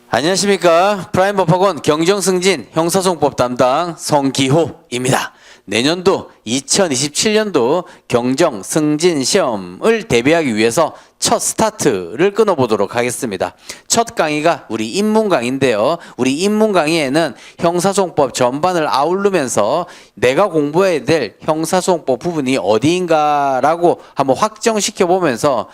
안녕하십니까. 프라임법학원 경정승진 형사소송법 담당 성기호입니다. 내년도 2027년도 경정승진 시험을 대비하기 위해서 첫 스타트를 끊어보도록 하겠습니다. 첫 강의가 우리 입문 강의인데요. 우리 입문 강의에는 형사소송법 전반을 아우르면서 내가 공부해야 될 형사소송법 부분이 어디인가라고 한번 확정시켜보면서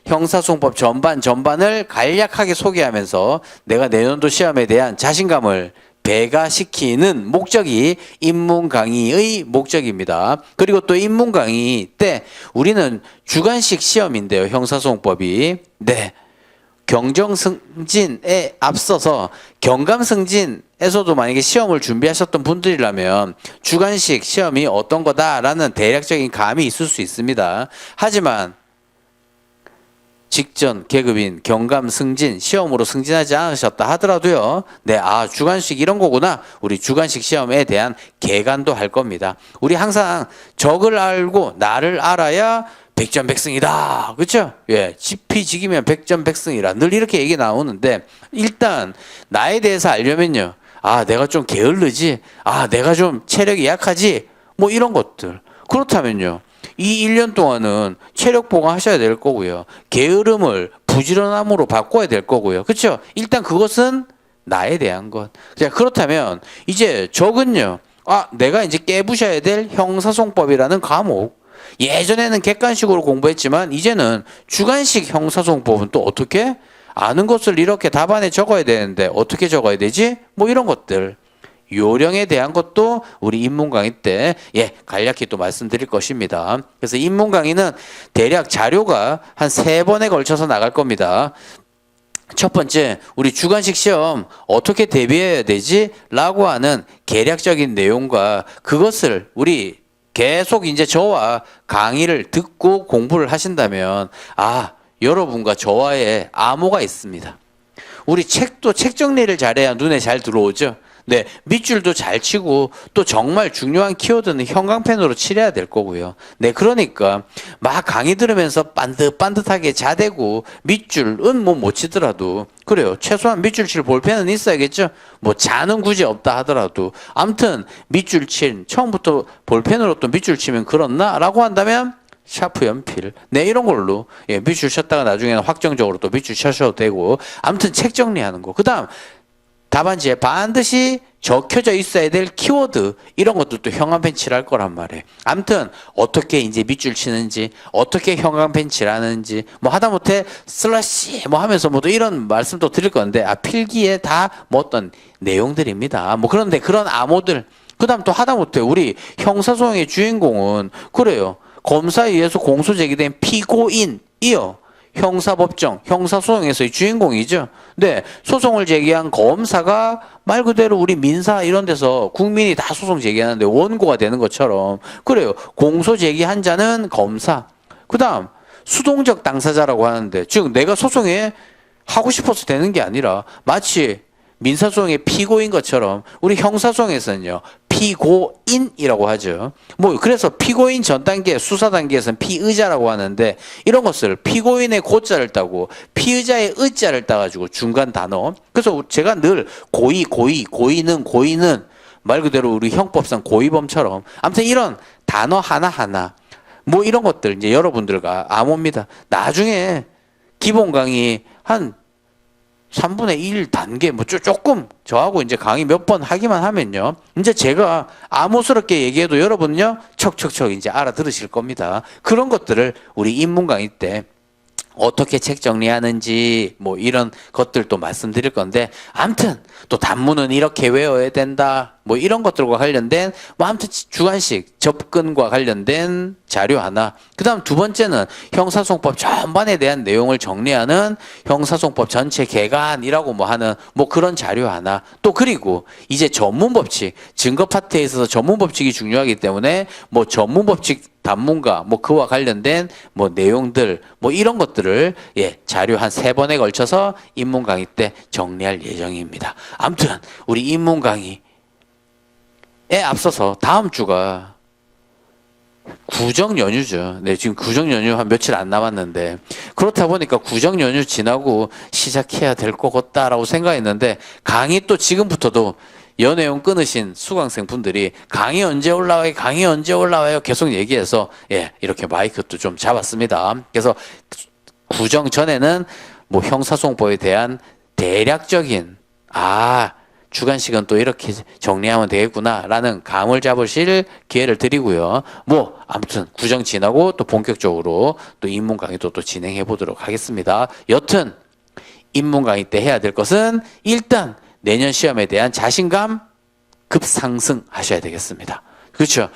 형사소송법 전반을 간략하게 소개하면서 내가 내년도 시험에 대한 자신감을 배가시키는 목적이 입문 강의의 목적입니다. 그리고 또 입문 강의 때 우리는 주관식 시험인데요. 형사소송법이. 네. 경정승진에 앞서서 경감승진에서도 만약에 시험을 준비하셨던 분들이라면 주관식 시험이 어떤 거다라는 대략적인 감이 있을 수 있습니다. 하지만 직전 계급인 경감 승진 시험으로 승진하지 않으셨다 하더라도요. 네, 주관식 이런 거구나. 우리 주관식 시험에 대한 개관도 할 겁니다. 우리 항상 적을 알고 나를 알아야 백전백승이다. 그렇죠? 예, 지피지기면 백전백승이라 늘 이렇게 얘기 나오는데 일단 나에 대해서 알려면요. 내가 좀 게을르지. 내가 좀 체력이 약하지. 뭐 이런 것들. 그렇다면요. 이 1년 동안은 체력 보강하셔야 될 거고요. 게으름을 부지런함으로 바꿔야 될 거고요. 그렇죠? 일단 그것은 나에 대한 것. 자, 그렇다면 이제 적은요. 내가 이제 깨부셔야 될 형사소송법이라는 과목. 예전에는 객관식으로 공부했지만 이제는 주관식 형사소송법은 또 어떻게? 아는 것을 이렇게 답안에 적어야 되는데 어떻게 적어야 되지? 뭐 이런 것들. 요령에 대한 것도 우리 입문 강의 때 간략히 또 말씀드릴 것입니다. 그래서 입문 강의는 대략 자료가 한 3번에 걸쳐서 나갈 겁니다. 첫 번째, 우리 주관식 시험 어떻게 대비해야 되지? 라고 하는 계략적인 내용과 그것을 우리 계속 이제 저와 강의를 듣고 공부를 하신다면 여러분과 저와의 암호가 있습니다. 우리 책도 책 정리를 잘해야 눈에 잘 들어오죠. 네, 밑줄도 잘 치고 또 정말 중요한 키워드는 형광펜으로 칠해야 될 거고요. 네, 그러니까 막 강의 들으면서 반듯반듯하게 자대고 밑줄은 뭐 못 치더라도 그래요. 최소한 밑줄 칠 볼펜은 있어야겠죠. 뭐 자는 굳이 없다 하더라도 아무튼 밑줄 처음부터 볼펜으로 또 밑줄 치면 그렇나? 라고 한다면 샤프 연필. 네, 이런 걸로 밑줄 쳤다가 나중에는 확정적으로 또 밑줄 쳐셔도 되고 아무튼 책 정리하는 거. 그 다음 답안지에 반드시 적혀져 있어야 될 키워드 이런 것도 형광펜 칠할 거란 말이에요. 아무튼 어떻게 이제 밑줄 치는지 어떻게 형광펜 칠하는지 뭐 하다못해 슬러시 뭐 하면서 뭐 또 이런 말씀도 드릴 건데 필기에 다 뭐 어떤 내용들입니다. 뭐 그런데 그런 암호들 그 다음 또 하다못해 우리 형사소송의 주인공은 그래요. 검사에 의해서 공소 제기된 피고인이요. 형사법정, 형사소송에서의 주인공이죠. 네, 소송을 제기한 검사가 말 그대로 우리 민사 이런 데서 국민이 다 소송 제기하는데 원고가 되는 것처럼 그래요. 공소 제기한 자는 검사. 그 다음 수동적 당사자라고 하는데 즉 내가 소송에 하고 싶어서 되는 게 아니라 마치 민사소송의 피고인 것처럼 우리 형사소송에서는요. 피고인이라고 하죠. 뭐 그래서 피고인 전 단계 수사 단계에서는 피의자라고 하는데 이런 것을 피고인의 고자를 따고 피의자의 의자를 따가지고 중간 단어. 그래서 제가 늘 고의는 말 그대로 우리 형법상 고의범처럼 아무튼 이런 단어 하나하나 뭐 이런 것들 이제 여러분들과 암호입니다. 나중에 기본 강의 한 3분의 1 단계 뭐 조금 저하고 이제 강의 몇 번 하기만 하면요. 이제 제가 암호스럽게 얘기해도 여러분요. 척척척 이제 알아들으실 겁니다. 그런 것들을 우리 입문 강의 때 어떻게 책 정리하는지 뭐 이런 것들도 말씀드릴 건데 아무튼 또 단문은 이렇게 외워야 된다 뭐 이런 것들과 관련된 뭐 아무튼 주관식 접근과 관련된 자료 하나. 그 다음 두 번째는 형사소송법 전반에 대한 내용을 정리하는 형사소송법 전체 개관이라고 뭐 하는 뭐 그런 자료 하나. 또 그리고 이제 전문법칙 증거 파트에 있어서 전문법칙이 중요하기 때문에 뭐 전문법칙 단문가 뭐 그와 관련된 뭐 내용들 뭐 이런 것들을 자료 한 3번에 걸쳐서 입문 강의 때 정리할 예정입니다. 아무튼 우리 입문 강의에 앞서서 다음 주가 구정 연휴죠. 네, 지금 구정 연휴 한 며칠 안 남았는데 그렇다 보니까 구정 연휴 지나고 시작해야 될 것 같다라고 생각했는데 강의 또 지금부터도 연애운 끊으신 수강생 분들이 강의 언제 올라와요? 강의 언제 올라와요? 계속 얘기해서 예, 이렇게 마이크도 좀 잡았습니다. 그래서 구정 전에는 뭐 형사소송법에 대한 대략적인 주관식은 또 이렇게 정리하면 되겠구나라는 감을 잡으실 기회를 드리고요. 뭐 아무튼 구정 지나고 또 본격적으로 또 인문 강의도 또 진행해 보도록 하겠습니다. 여튼 인문 강의 때 해야 될 것은 일단 내년 시험에 대한 자신감 급상승하셔야 되겠습니다. 그렇죠?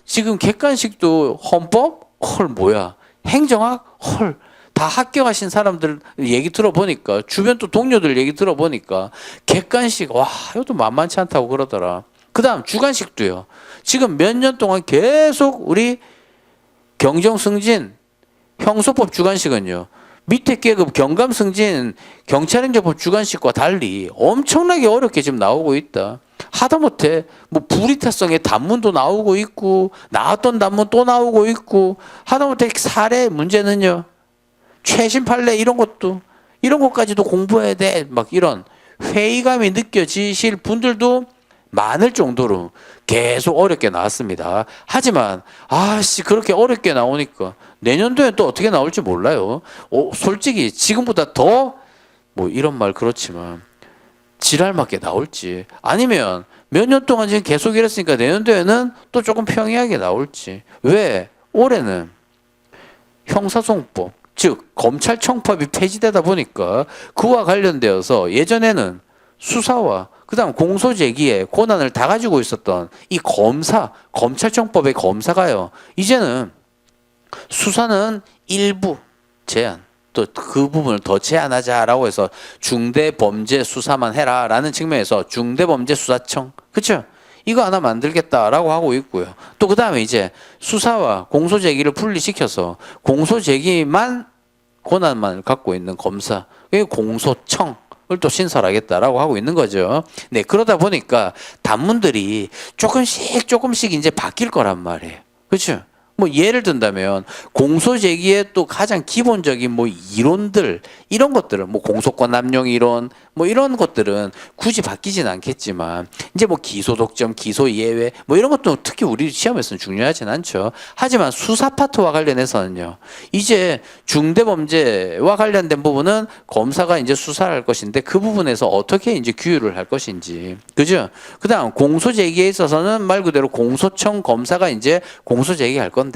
지금 객관식도 헌법? 헐 뭐야? 행정학? 헐. 다 합격하신 사람들 얘기 들어보니까 주변 또 동료들 얘기 들어보니까 객관식 이것도 만만치 않다고 그러더라. 그 다음 주관식도요. 지금 몇 년 동안 계속 우리 경정승진 형소법 주관식은요. 밑에 계급 경감승진 경찰행정법 주관식과 달리 엄청나게 어렵게 지금 나오고 있다. 하다못해 뭐 불이타성의 단문도 나오고 있고 나왔던 단문 또 나오고 있고 하다못해 사례 문제는요. 최신 판례 이런 것까지도 공부해야 돼. 막 이런 회의감이 느껴지실 분들도 많을 정도로 계속 어렵게 나왔습니다. 하지만 그렇게 어렵게 나오니까 내년도에 또 어떻게 나올지 몰라요. 솔직히 지금보다 더 뭐 이런 말 그렇지만 지랄맞게 나올지 아니면 몇 년 동안 지금 계속 이랬으니까 내년도에는 또 조금 평이하게 나올지. 왜? 올해는 형사소송법 즉 검찰청법이 폐지되다 보니까 그와 관련되어서 예전에는 수사와 그다음 공소제기에 권한을 다 가지고 있었던 이 검찰청법의 검사가요. 이제는 수사는 일부 제한 또 그 부분을 더 제한하자라고 해서 중대범죄수사만 해라라는 측면에서 중대범죄수사청 그렇죠? 이거 하나 만들겠다라고 하고 있고요. 또 그다음에 이제 수사와 공소제기를 분리시켜서 공소제기만 권한만 갖고 있는 검사, 공소청을 또 신설하겠다라고 하고 있는 거죠. 네, 그러다 보니까 단문들이 조금씩 이제 바뀔 거란 말이에요. 그렇죠? 뭐 예를 든다면 공소제기의 또 가장 기본적인 뭐 이론들 이런 것들은 뭐 공소권 남용 이론 뭐 이런 것들은 굳이 바뀌진 않겠지만 이제 뭐 기소 독점, 기소 예외 뭐 이런 것도 특히 우리 시험에서는 중요하진 않죠. 하지만 수사 파트와 관련해서는요. 이제 중대범죄와 관련된 부분은 검사가 이제 수사를 할 것인데 그 부분에서 어떻게 이제 규율을 할 것인지 그죠? 그다음 공소제기에 있어서는 말 그대로 공소청 검사가 이제 공소제기할 건데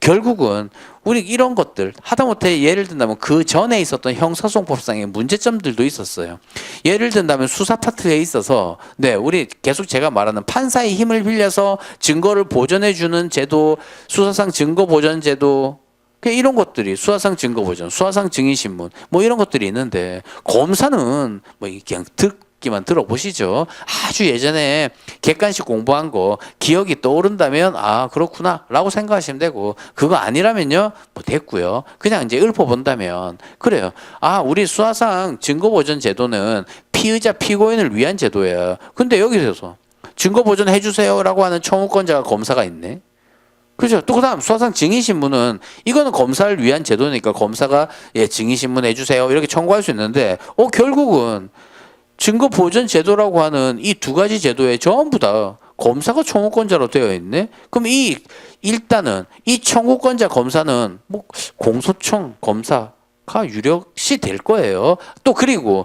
결국은 우리 이런 것들 하다못해 예를 든다면 그 전에 있었던 형사소송법상의 문제점들도 있었어요. 예를 든다면 수사 파트에 있어서 우리 계속 제가 말하는 판사의 힘을 빌려서 증거를 보존해 주는 제도, 수사상 증거 보존 제도 이런 것들이 수사상 증거 보존, 수사상 증인 신문 뭐 이런 것들이 있는데 검사는 뭐 그냥 듣기만 들어보시죠. 아주 예전에 객관식 공부한 거 기억이 떠오른다면 그렇구나 라고 생각하시면 되고 그거 아니라면요 뭐 됐고요. 그냥 이제 읊어본다면 그래요. 우리 수사상 증거보존 제도는 피의자 피고인을 위한 제도예요. 근데 여기서 증거보존 해주세요 라고 하는 청구권자가 검사가 있네. 그죠? 또 그다음 수사상 증인신문은 이거는 검사를 위한 제도니까 검사가 증인신문 해주세요 이렇게 청구할 수 있는데 결국은 증거 보존 제도라고 하는 이 두 가지 제도에 전부 다 검사가 청구권자로 되어 있네. 그럼 일단은 이 청구권자 검사는 뭐 공소청 검사가 유력시 될 거예요. 또 그리고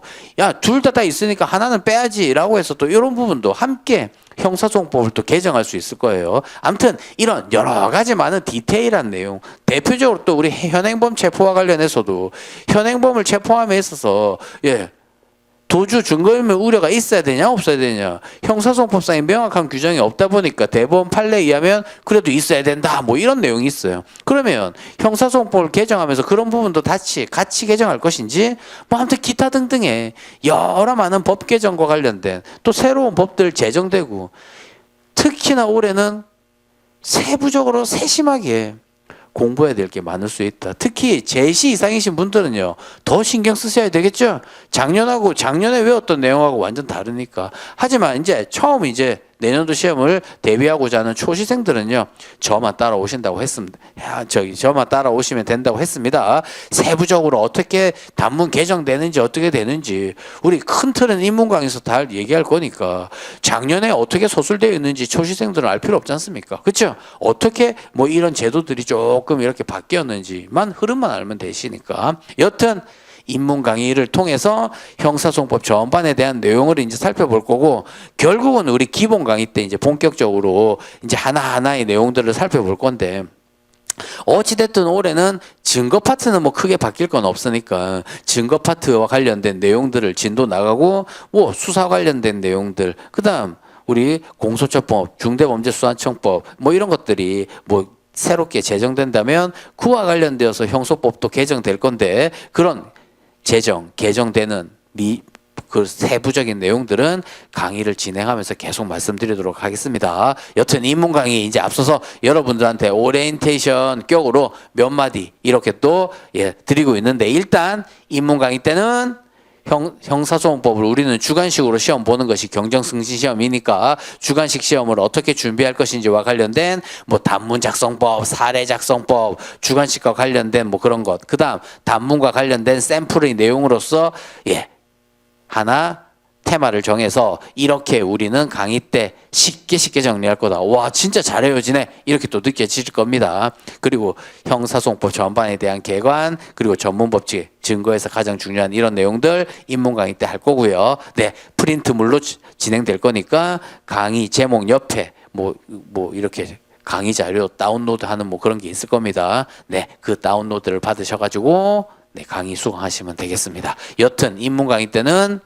둘 다 있으니까 하나는 빼야지라고 해서 또 이런 부분도 함께 형사소송법을 또 개정할 수 있을 거예요. 아무튼 이런 여러 가지 많은 디테일한 내용 대표적으로 또 우리 현행범 체포와 관련해서도 현행범을 체포함에 있어서 도주 증거인멸 우려가 있어야 되냐 없어야 되냐 형사소송법상에 명확한 규정이 없다 보니까 대법원 판례에 의하면 그래도 있어야 된다 뭐 이런 내용이 있어요. 그러면 형사소송법을 개정하면서 그런 부분도 같이 개정할 것인지 뭐 아무튼 기타 등등의 여러 많은 법 개정과 관련된 또 새로운 법들 제정되고 특히나 올해는 세부적으로 세심하게 공부해야 될 게 많을 수 있다. 특히 제시 이상이신 분들은요 더 신경 쓰셔야 되겠죠. 작년에 외웠던 내용하고 완전 다르니까. 하지만 이제 처음 이제 내년도 시험을 대비하고자 하는 초시생들은요, 저만 따라오신다고 했습니다. 저만 따라오시면 된다고 했습니다. 세부적으로 어떻게 단문 개정되는지 어떻게 되는지 우리 큰 틀은 인문 강의에서 다 얘기할 거니까 작년에 어떻게 소술되어 있는지 초시생들은 알 필요 없지 않습니까? 그렇죠? 어떻게 뭐 이런 제도들이 조금 이렇게 바뀌었는지만 흐름만 알면 되시니까. 여튼 인문 강의를 통해서 형사소송법 전반에 대한 내용을 이제 살펴볼 거고, 결국은 우리 기본 강의 때 이제 본격적으로 이제 하나하나의 내용들을 살펴볼 건데, 어찌됐든 올해는 증거 파트는 뭐 크게 바뀔 건 없으니까 증거 파트와 관련된 내용들을 진도 나가고, 뭐 수사 관련된 내용들, 그다음 우리 공소처법, 중대범죄수사청법 뭐 이런 것들이 뭐 새롭게 제정된다면 그와 관련되어서 형소법도 개정될 건데, 그런 개정되는 그 세부적인 내용들은 강의를 진행하면서 계속 말씀드리도록 하겠습니다. 여튼 인문 강의 이제 앞서서 여러분들한테 오리엔테이션 격으로 몇 마디 이렇게 또 드리고 있는데, 일단 인문 강의 때는 형사소송법을 우리는 주관식으로 시험 보는 것이 경정승진 시험이니까 주관식 시험을 어떻게 준비할 것인지와 관련된 뭐 단문 작성법, 사례 작성법, 주관식과 관련된 뭐 그런 것, 그 다음 단문과 관련된 샘플의 내용으로서 하나 테마를 정해서 이렇게 우리는 강의 때 쉽게 정리할 거다. 와, 진짜 잘해요 지네, 이렇게 또 느껴질 겁니다. 그리고 형사소송법 전반에 대한 개관, 그리고 전문법칙, 증거에서 가장 중요한 이런 내용들 인문 강의 때 할 거고요. 네, 프린트물로 진행될 거니까 강의 제목 옆에 뭐 이렇게 강의 자료 다운로드하는 뭐 그런 게 있을 겁니다. 네, 그 다운로드를 받으셔가지고 강의 수강하시면 되겠습니다. 여튼 인문 강의 때는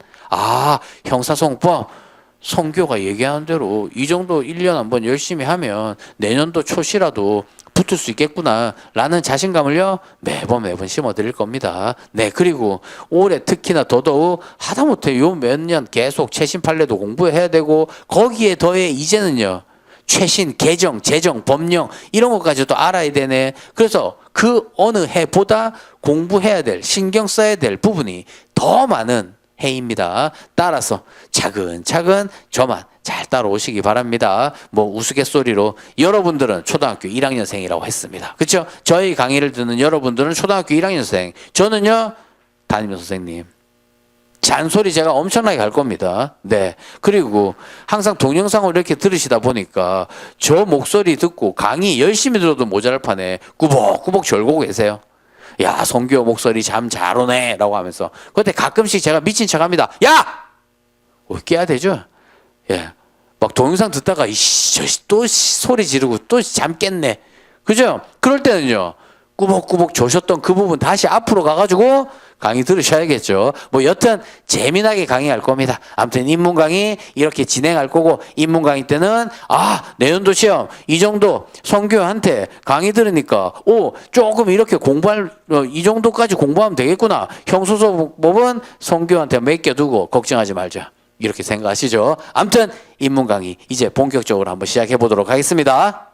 형사소송법 성교가 얘기하는 대로 이 정도 1년 한번 열심히 하면 내년도 초시라도 붙을 수 있겠구나 라는 자신감을요 매번 심어 드릴 겁니다. 네, 그리고 올해 특히나 더더욱 하다못해 요 몇 년 계속 최신 판례도 공부해야 되고, 거기에 더해 이제는요 최신 개정, 제정, 법령 이런 것까지도 알아야 되네. 그래서 그 어느 해보다 공부해야 될, 신경 써야 될 부분이 더 많은 해입니다. 따라서 차근차근 저만 잘 따라오시기 바랍니다. 뭐 우스갯소리로 여러분들은 초등학교 1학년생이라고 했습니다. 그렇죠? 저희 강의를 듣는 여러분들은 초등학교 1학년생, 저는요 담임 선생님. 잔소리 제가 엄청나게 갈 겁니다. 네. 그리고 항상 동영상을 이렇게 들으시다 보니까 저 목소리 듣고 강의 열심히 들어도 모자랄 판에 꾸벅꾸벅 졸고 계세요. 야, 성규 목소리 잠 잘 오네 라고 하면서. 그때 가끔씩 제가 미친 척 합니다. 야! 깨야 되죠? 예. 막 동영상 듣다가 또 소리 지르고 또 잠 깼네. 그죠? 그럴 때는요 꾸벅꾸벅 조셨던 그 부분 다시 앞으로 가가지고 강의 들으셔야겠죠. 뭐 여튼 재미나게 강의할 겁니다. 아무튼 인문 강의 이렇게 진행할 거고, 인문 강의 때는 내년도 시험 이 정도 성교한테 강의 들으니까 조금 이렇게 공부할 이 정도까지 공부하면 되겠구나. 형소소법은 성교한테 맡겨두고 걱정하지 말자, 이렇게 생각하시죠. 아무튼 인문 강의 이제 본격적으로 한번 시작해 보도록 하겠습니다.